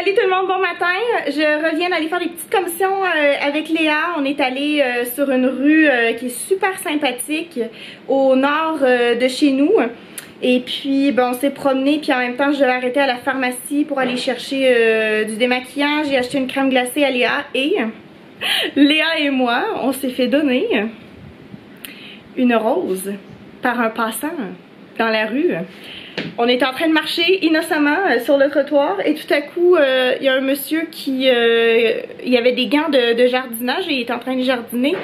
Salut tout le monde, bon matin. Je reviens d'aller faire des petites commissions avec Léa. On est allé sur une rue qui est super sympathique au nord de chez nous. Et puis on s'est promené, puis en même temps je devais arrêter à la pharmacie pour aller chercher du démaquillant. J'ai acheté une crème glacée à Léa et Léa et moi, on s'est fait donner une rose par un passant dans la rue. On était en train de marcher innocemment sur le trottoir et tout à coup il y a un monsieur qui il avait des gants de jardinage et il est en train de jardiner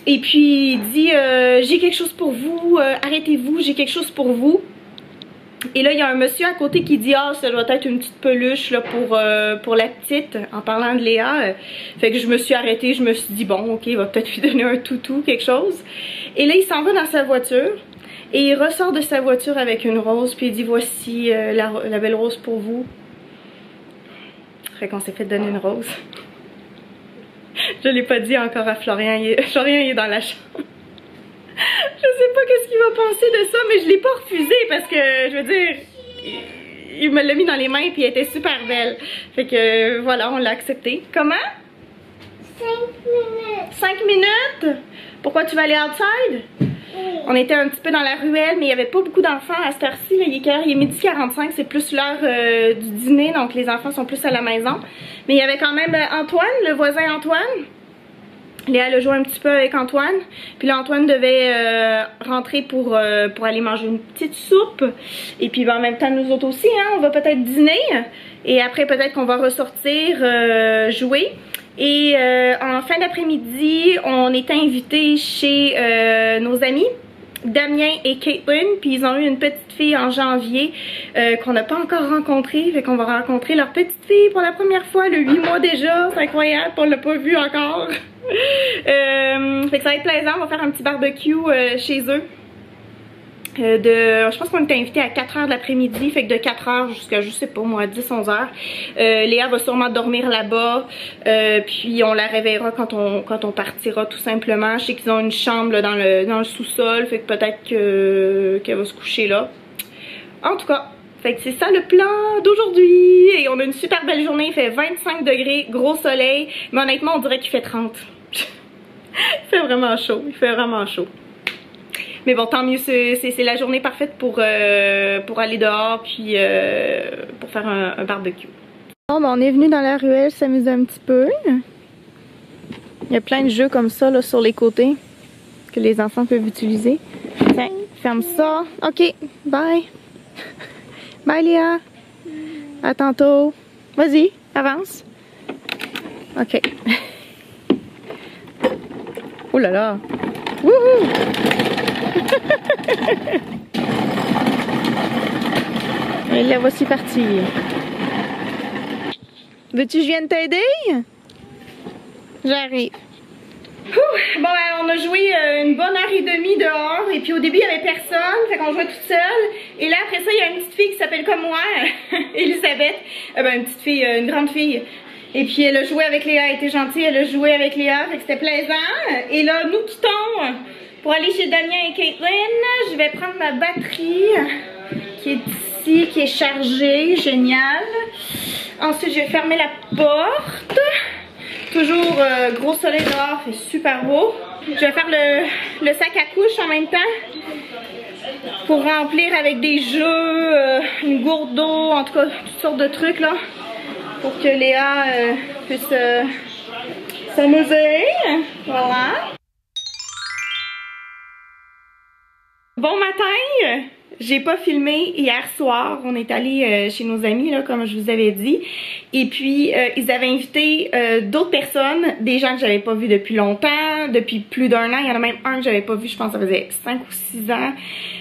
et puis il dit j'ai quelque chose pour vous, arrêtez-vous, j'ai quelque chose pour vous. Et là il y a un monsieur à côté qui dit ah ça doit être une petite peluche là pour la petite, en parlant de Léa. Fait que je me suis arrêtée, je me suis dit bon ok il va peut-être lui donner un toutou, quelque chose. Et là il s'en va dans sa voiture. Et il ressort de sa voiture avec une rose, puis il dit voici la belle rose pour vous. Fait qu'on s'est fait donner une rose. Je l'ai pas dit encore à Florian, Florian il est dans la chambre. Je sais pas qu'est-ce qu'il va penser de ça, mais je l'ai pas refusé parce que, je veux dire, il me l'a mis dans les mains puis elle était super belle. Fait que voilà, on l'a accepté. Comment? 5 minutes. 5 minutes? Pourquoi tu vas aller outside? On était un petit peu dans la ruelle, mais il n'y avait pas beaucoup d'enfants à cette heure-ci. Il est quelle heure? Il est 12h45, c'est plus l'heure du dîner, donc les enfants sont plus à la maison. Mais il y avait quand même Antoine, le voisin Antoine. Léa a joué un petit peu avec Antoine. Puis là, Antoine devait rentrer pour aller manger une petite soupe. Et puis en même temps, nous autres aussi, hein, on va peut-être dîner. Et après, peut-être qu'on va ressortir jouer. Et en fin d'après-midi, on est invités chez nos amis Damien et Caitlin, puis ils ont eu une petite fille en janvier qu'on n'a pas encore rencontrée, fait qu'on va rencontrer leur petite fille pour la première fois, le 8 mois déjà, c'est incroyable, on l'a pas vu encore. Fait que ça va être plaisant, on va faire un petit barbecue chez eux. Je pense qu'on était invité à 4h de l'après-midi, fait que de 4h jusqu'à, je sais pas moi, 10-11h. Léa va sûrement dormir là-bas, puis on la réveillera quand on partira tout simplement. Je sais qu'ils ont une chambre là, dans le sous-sol, fait que peut-être qu'elle va se coucher là. En tout cas, fait que c'est ça le plan d'aujourd'hui. Et on a une super belle journée, il fait 25 degrés, gros soleil, mais honnêtement on dirait qu'il fait 30. Il fait vraiment chaud, il fait vraiment chaud. Mais bon, tant mieux, c'est la journée parfaite pour aller dehors puis pour faire un barbecue. Bon, ben, on est venu dans la ruelle s'amuser un petit peu. Il y a plein de jeux comme ça là, sur les côtés que les enfants peuvent utiliser. Tiens, ferme ça. Ok, bye. Bye Léa. À tantôt. Vas-y, avance. Ok. Oh là là. Wouhou! Et là, voici parti. Veux-tu que je vienne t'aider? J'arrive. Bon, on a joué une bonne heure et demie dehors. Et puis au début, il n'y avait personne. Fait qu'on jouait toute seule. Et là, après ça, il y a une petite fille qui s'appelle comme moi, Elisabeth. Une petite fille, une grande fille. Et puis elle a joué avec Léa, elle était gentille, elle a joué avec Léa. Fait que c'était plaisant. Et là, nous quittons pour aller chez Damien et Caitlin. Je vais prendre ma batterie qui est ici, qui est chargée, génial. Ensuite je vais fermer la porte. Toujours gros soleil dehors, fait super beau. Je vais faire le sac à couche en même temps pour remplir avec des jeux, une gourde d'eau, en tout cas toutes sortes de trucs là, pour que Léa puisse s'amuser. Voilà. Bon matin! J'ai pas filmé hier soir, on est allé chez nos amis là, comme je vous avais dit. Et puis ils avaient invité d'autres personnes, des gens que j'avais pas vus depuis longtemps, depuis plus d'1 an. Il y en a même un que j'avais pas vu, je pense que ça faisait 5 ou 6 ans.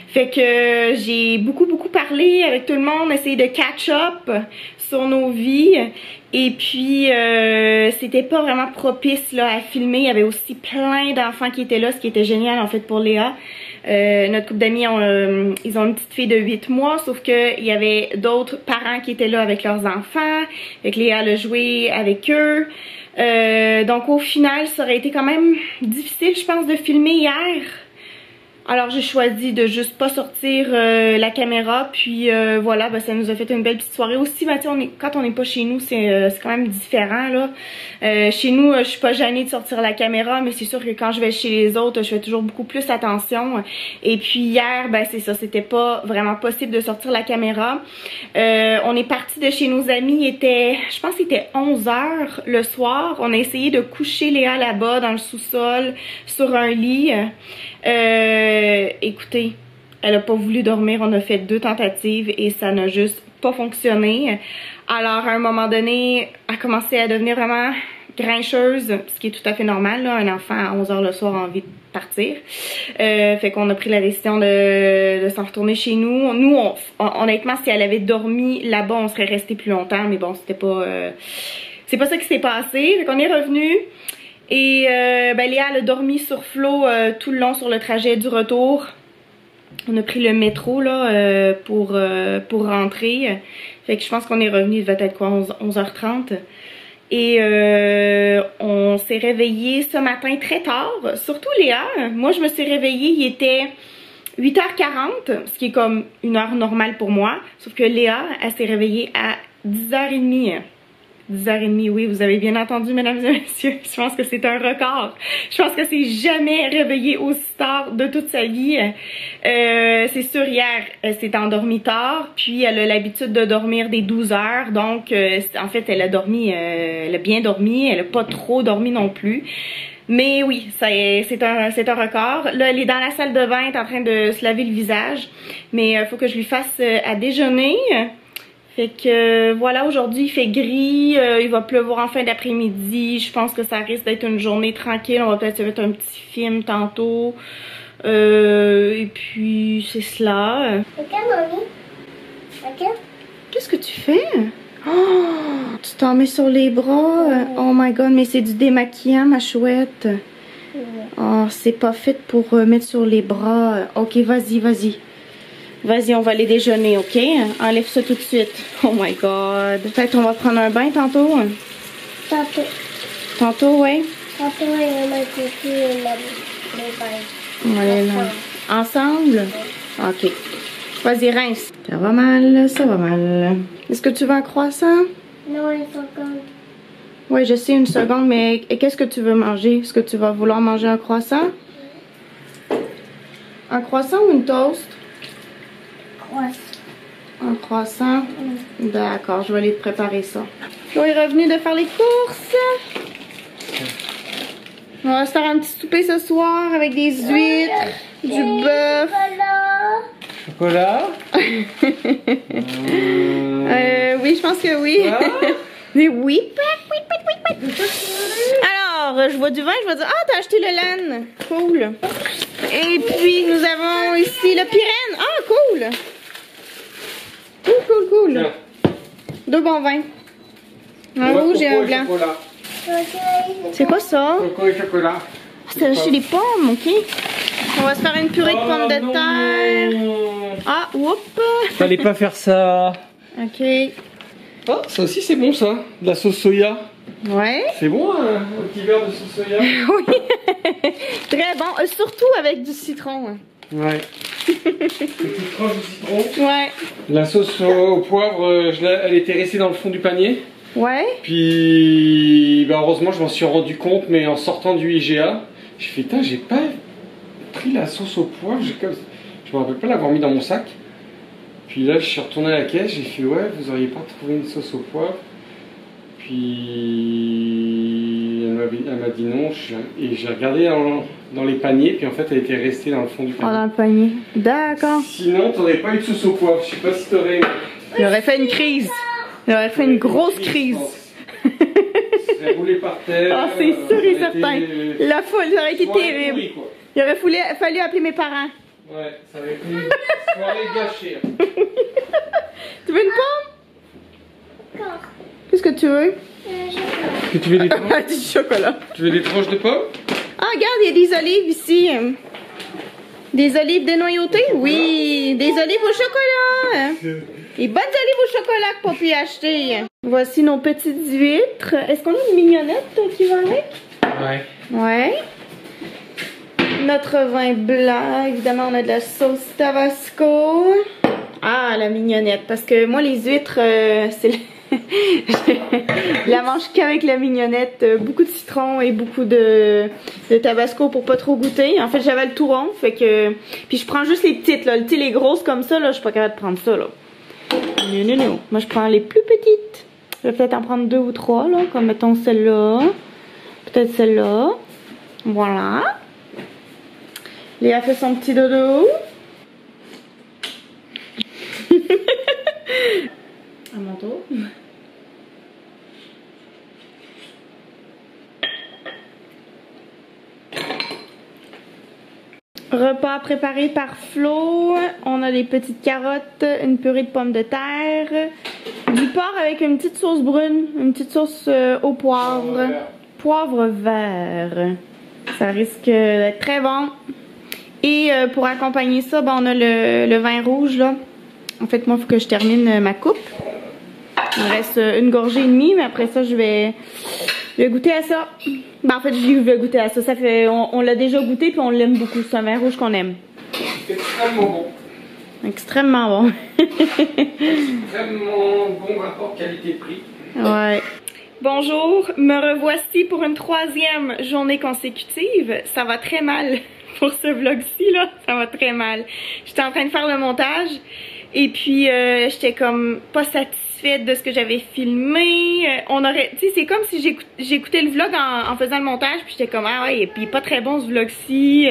Fait que j'ai beaucoup parlé avec tout le monde, essayé de catch up sur nos vies. Et puis c'était pas vraiment propice là, à filmer. Il y avait aussi plein d'enfants qui étaient là, ce qui était génial en fait pour Léa. Notre couple d'amis, ils ont une petite fille de 8 mois, sauf qu'il y avait d'autres parents qui étaient là avec leurs enfants. Fait que Léa a joué avec eux. Donc au final, ça aurait été quand même difficile, je pense, de filmer hier. Alors j'ai choisi de juste pas sortir la caméra, puis voilà, ben, ça nous a fait une belle petite soirée. Aussi, ben, quand on n'est pas chez nous, c'est quand même différent là. Chez nous, je suis pas gênée de sortir la caméra, mais c'est sûr que quand je vais chez les autres, je fais toujours beaucoup plus attention. Et puis hier, ben c'est ça, c'était pas vraiment possible de sortir la caméra. On est parti de chez nos amis, je pense qu'il était 11h le soir. On a essayé de coucher Léa là-bas dans le sous-sol sur un lit. Écoutez, elle a pas voulu dormir, on a fait 2 tentatives et ça n'a juste pas fonctionné. Alors à un moment donné, elle a commencé à devenir vraiment grincheuse, ce qui est tout à fait normal, là, un enfant à 11h le soir a envie de partir. Fait qu'on a pris la décision de s'en retourner chez nous. Nous, honnêtement, si elle avait dormi là-bas, on serait resté plus longtemps, mais bon, c'était pas... c'est pas ça qui s'est passé. Fait qu'on est revenu. Et ben Léa, elle a dormi sur Flo tout le long sur le trajet du retour. On a pris le métro là pour rentrer. Fait que je pense qu'on est revenu, il devait être quoi, 11h30. Et on s'est réveillé ce matin très tard. Surtout Léa. Moi, je me suis réveillée, il était 8h40, ce qui est comme une heure normale pour moi. Sauf que Léa, elle s'est réveillée à 10h30. 10h30, oui, vous avez bien entendu, mesdames et messieurs. Je pense que c'est un record. Je pense que c'est jamais réveillée aussi tard de toute sa vie. C'est sûr, hier, elle s'est endormie tard, puis elle a l'habitude de dormir des 12 heures. Donc, en fait, elle a dormi, elle a bien dormi, elle a pas trop dormi non plus. Mais oui, c'est un record. Là, elle est dans la salle de bain, elle est en train de se laver le visage. Mais il faut que je lui fasse à déjeuner. Fait que voilà, aujourd'hui il fait gris, il va pleuvoir en fin d'après-midi. Je pense que ça risque d'être une journée tranquille. On va peut-être se mettre un petit film tantôt. Et puis c'est cela. Ok, mamie. Ok. Qu'est-ce que tu fais? Oh, tu t'en mets sur les bras. Oh my god, mais c'est du démaquillant, ma chouette. Oh, c'est pas fait pour mettre sur les bras. Ok, vas-y, vas-y. Vas-y, on va aller déjeuner, ok? Enlève ça tout de suite. Oh my god. Peut-être on va prendre un bain tantôt? Tantôt. Tantôt, ouais? Tantôt, on m'a coupé les bains. On va aller là. Ensemble? Ok. Vas-y, rince. Ça va mal, ça va mal. Est-ce que tu veux un croissant? Non, une seconde. Oui, je sais, une seconde, mais qu'est-ce que tu veux manger? Est-ce que tu vas vouloir manger un croissant? Un croissant ou une toast? Un croissant? D'accord, je vais aller te préparer ça. Flo est revenu de faire les courses. On va se faire un petit souper ce soir avec des huîtres, du bœuf. Chocolat? Oui, je pense que oui. Mais oui. Alors, je vois du vin, je vais dire, ah, t'as acheté le laine. Cool. Et puis, nous avons ici le Pyrène. Ah, cool. Cool. Tiens. 2 bons vins. Un rouge et un blanc. C'est quoi ça? Coco et chocolat. C'est acheter des pommes, ok. On va se faire une purée de pommes de terre. Ah, whoop. Fallait pas faire ça. Ok. Ah, ça aussi c'est bon ça. De la sauce soya. Ouais. C'est bon un petit verre de sauce soya. Oui. Très bon. Surtout avec du citron. Ouais. Petite tranche de citron. Ouais. La sauce au poivre, elle était restée dans le fond du panier. Ouais. Puis bah, heureusement je m'en suis rendu compte, mais en sortant du IGA, j'ai fait putain, j'ai pas pris la sauce au poivre, je me rappelle pas l'avoir mis dans mon sac. Puis là je suis retourné à la caisse, j'ai fait ouais, vous auriez pas trouvé une sauce au poivre. Puis elle m'a dit non, et j'ai regardé dans les paniers, puis en fait elle était restée dans le fond du panier. Oh, dans le panier. D'accord. Sinon t'aurais pas eu de sauce au poivre, je sais pas si t'aurais... Il aurait fait une crise. Il aurait fait une grosse crise. serait roulé par terre. Ah, c'est sûr et certain. La foule, ça aurait été terrible. Pourri, quoi. Il aurait fallu appeler mes parents. Ouais, ça aurait été une soirée gâchée. Tu veux une pomme? Qu'est-ce que tu veux? Est-ce que tu veux des tranches? Du chocolat. Tu veux des tranches de pommes? Ah, regarde, il y a des olives ici. Des olives dénoyautées? Oui, des olives au chocolat. Les bonnes olives au chocolat que Poppy a acheté. Voici nos petites huîtres. Est-ce qu'on a une mignonnette qui va avec? Ouais. Ouais. Notre vin blanc, évidemment on a de la sauce Tabasco. Ah, la mignonnette, parce que moi les huîtres, c'est je la mange qu'avec la mignonnette, beaucoup de citron et beaucoup de Tabasco pour pas trop goûter. En fait j'avais le tout rond, fait que... Puis je prends juste les petites là, tu sais les grosses comme ça là, je suis pas capable de prendre ça là. Non. Moi je prends les plus petites. Je vais peut-être en prendre 2 ou 3 là, comme mettons celle-là. Peut-être celle-là. Voilà. Léa fait son petit dodo. À mon tour. Repas préparé par Flo. On a des petites carottes, une purée de pommes de terre, du porc avec une petite sauce brune, une petite sauce au poivre. Poivre vert. Ça risque d'être très bon. Et pour accompagner ça, ben, on a le vin rouge là. En fait, moi, il faut que je termine ma coupe. Il me reste une gorgée et demie, mais après ça, je vais goûter à ça. Ben, en fait, je vais goûter à ça. Ça fait, on l'a déjà goûté puis on l'aime beaucoup. C'est un vin rouge qu'on aime. Extrêmement bon. Extrêmement bon. Extrêmement bon rapport qualité-prix. Ouais. Bonjour, me revoici pour une 3e journée consécutive. Ça va très mal pour ce vlog-ci là. Ça va très mal. J'étais en train de faire le montage et puis j'étais comme pas satisfaite de ce que j'avais filmé. On aurait, tu sais, c'est comme si j'écoutais le vlog en faisant le montage puis j'étais comme ah ouais, et puis pas très bon ce vlog-ci.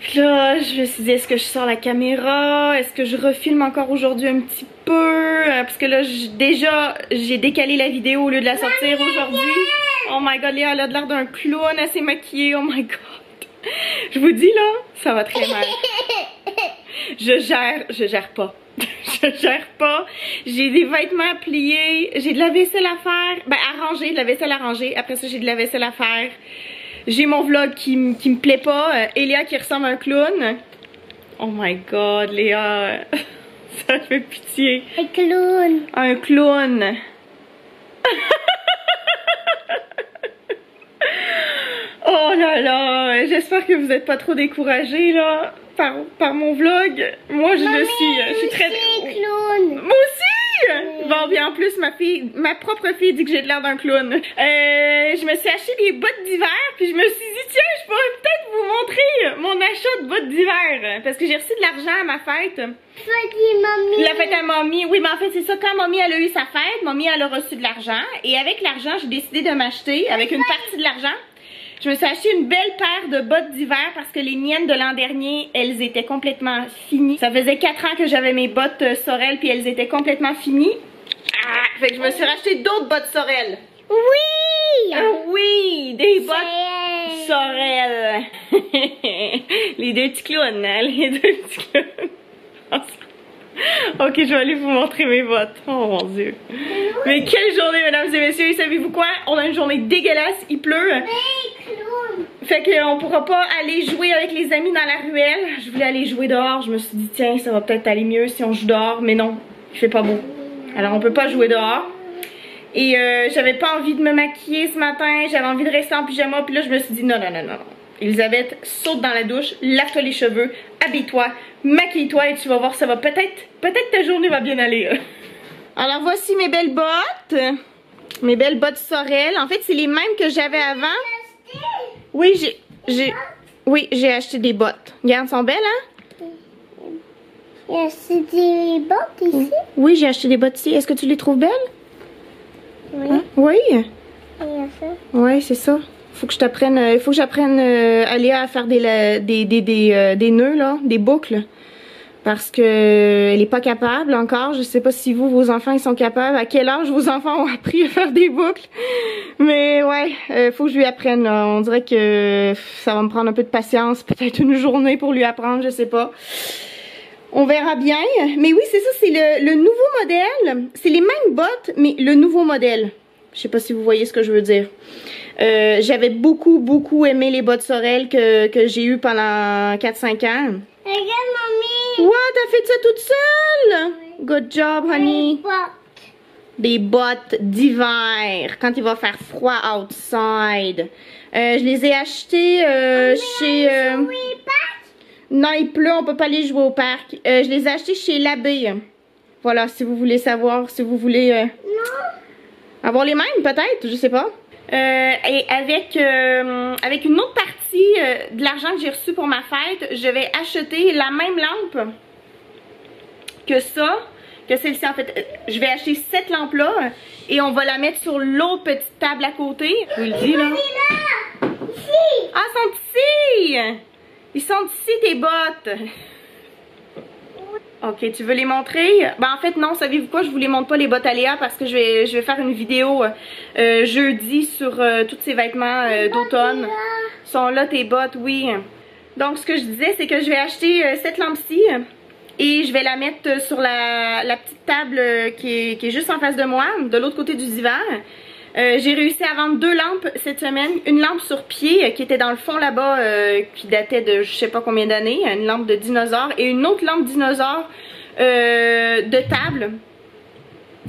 Puis là, je me suis dit, est-ce que je sors la caméra? Est-ce que je refilme encore aujourd'hui un petit peu? Parce que là, déjà, j'ai décalé la vidéo au lieu de la sortir aujourd'hui. Oh my god, Léa, elle a l'air d'un clown, elle s'est maquillée, oh my god. Je vous dis là, ça va très mal. Je gère pas. Je gère pas. J'ai des vêtements à plier, j'ai de la vaisselle à faire. Ben, à ranger, de la vaisselle à ranger. Après ça, j'ai de la vaisselle à faire. J'ai mon vlog qui me plaît pas. Léa qui ressemble à un clown. Oh my god, Léa. Ça fait pitié. Un clown. Un clown. Oh là là. J'espère que vous n'êtes pas trop découragés là par mon vlog. Moi je le suis. Je suis très... clown. Moi aussi. Bon, bien en plus, ma propre fille dit que j'ai de l'air d'un clown. Je me suis acheté des bottes d'hiver, puis je me suis dit, tiens, je pourrais peut-être vous montrer mon achat de bottes d'hiver. Parce que j'ai reçu de l'argent à ma fête. La fête à mamie. Oui, mais en fait, c'est ça. Quand mamie, elle a eu sa fête, mamie, elle a reçu de l'argent. Et avec l'argent, j'ai décidé de m'acheter, avec une partie de l'argent, je me suis acheté une belle paire de bottes d'hiver parce que les miennes de l'an dernier, elles étaient complètement finies. Ça faisait 4 ans que j'avais mes bottes Sorel puis elles étaient complètement finies. Ah, fait que je me suis racheté d'autres bottes Sorel. Oui! Oui, des bottes Sorel. Les deux petits clowns, hein, les deux petits clowns. Ok, je vais aller vous montrer mes bottes. Oh mon dieu. Mais quelle journée, mesdames et messieurs. Savez-vous quoi? On a une journée dégueulasse, il pleut. Fait qu'on pourra pas aller jouer avec les amis dans la ruelle. Je voulais aller jouer dehors. Je me suis dit, tiens, ça va peut-être aller mieux si on joue dehors. Mais non, il fait pas beau. Alors on peut pas jouer dehors. Et j'avais pas envie de me maquiller ce matin. J'avais envie de rester en pyjama. Puis là, je me suis dit, non. Elisabeth, saute dans la douche, lave-toi les cheveux, habille-toi, maquille-toi et tu vas voir, ça va peut-être ta journée va bien aller. Alors voici mes belles bottes. Mes belles bottes Sorel. En fait, c'est les mêmes que j'avais avant. Oui, j'ai acheté des bottes. Regarde, elles sont belles, hein? Il y a aussi des bottes ici? Oui, j'ai acheté des bottes ici. Est-ce que tu les trouves belles? Oui. Hein? Oui? Il y a ça. Oui, c'est ça. Faut que j'apprenne à Léa à faire des nœuds, là, des boucles. Parce que elle est pas capable encore. Je sais pas si vos enfants, ils sont capables. À quel âge vos enfants ont appris à faire des boucles. Mais ouais, faut que je lui apprenne, là. On dirait que ça va me prendre un peu de patience. Peut-être une journée pour lui apprendre, je sais pas. On verra bien. Mais oui, c'est ça, c'est le nouveau modèle. C'est les mêmes bottes, mais le nouveau modèle. Je sais pas si vous voyez ce que je veux dire. J'avais beaucoup aimé les bottes Sorel que j'ai eues pendant 4-5 ans. Regarde, mamie. Wow, t'as fait ça toute seule? Oui. Good job, honey. des bottes d'hiver quand il va faire froid outside. Je les ai achetées chez... Non, il pleut, on peut pas aller jouer au parc. Je les ai achetées chez l'abbé. Voilà, si vous voulez savoir, si vous voulez avoir les mêmes peut-être, je sais pas. Et avec une autre partie de l'argent que j'ai reçu pour ma fête, je vais acheter la même lampe que ça, que celle-ci en fait. Je vais acheter cette lampe-là et on va la mettre sur l'autre petite table à côté. Je vous le dis là. Ah, ils sont ici! Ils sont ici tes bottes! Ok, tu veux les montrer? Ben en fait non, savez-vous quoi? Je vous les montre pas les bottes à Léa parce que je vais faire une vidéo jeudi sur tous ces vêtements d'automne. Sont là tes bottes, oui. Donc ce que je disais, c'est que je vais acheter cette lampe-ci et je vais la mettre sur la petite table qui est juste en face de moi, de l'autre côté du divan. J'ai réussi à vendre 2 lampes cette semaine. Une lampe sur pied qui était dans le fond là-bas, qui datait de je sais pas combien d'années, une lampe de dinosaure, et une autre lampe dinosaure de table.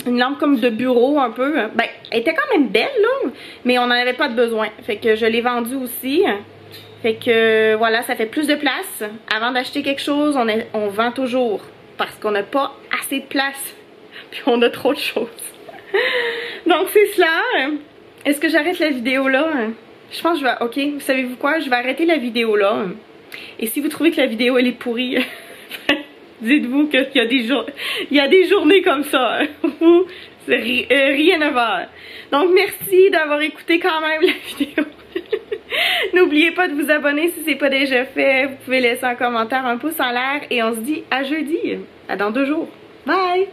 Une lampe comme de bureau un peu. Ben, elle était quand même belle là, mais on n'en avait pas de besoin. Fait que je l'ai vendue aussi. Fait que voilà, ça fait plus de place. Avant d'acheter quelque chose, on vend toujours parce qu'on n'a pas assez de place. Puis on a trop de choses. Donc c'est cela. Est-ce que j'arrête la vidéo là? Je pense que je vais... Ok, savez-vous quoi? Je vais arrêter la vidéo là. Et si vous trouvez que la vidéo elle est pourrie, dites-vous qu'il y a des journées comme ça où rien ne va. Donc merci d'avoir écouté quand même la vidéo. N'oubliez pas de vous abonner si c'est pas déjà fait. Vous pouvez laisser un commentaire, un pouce en l'air et on se dit à jeudi. À dans 2 jours. Bye!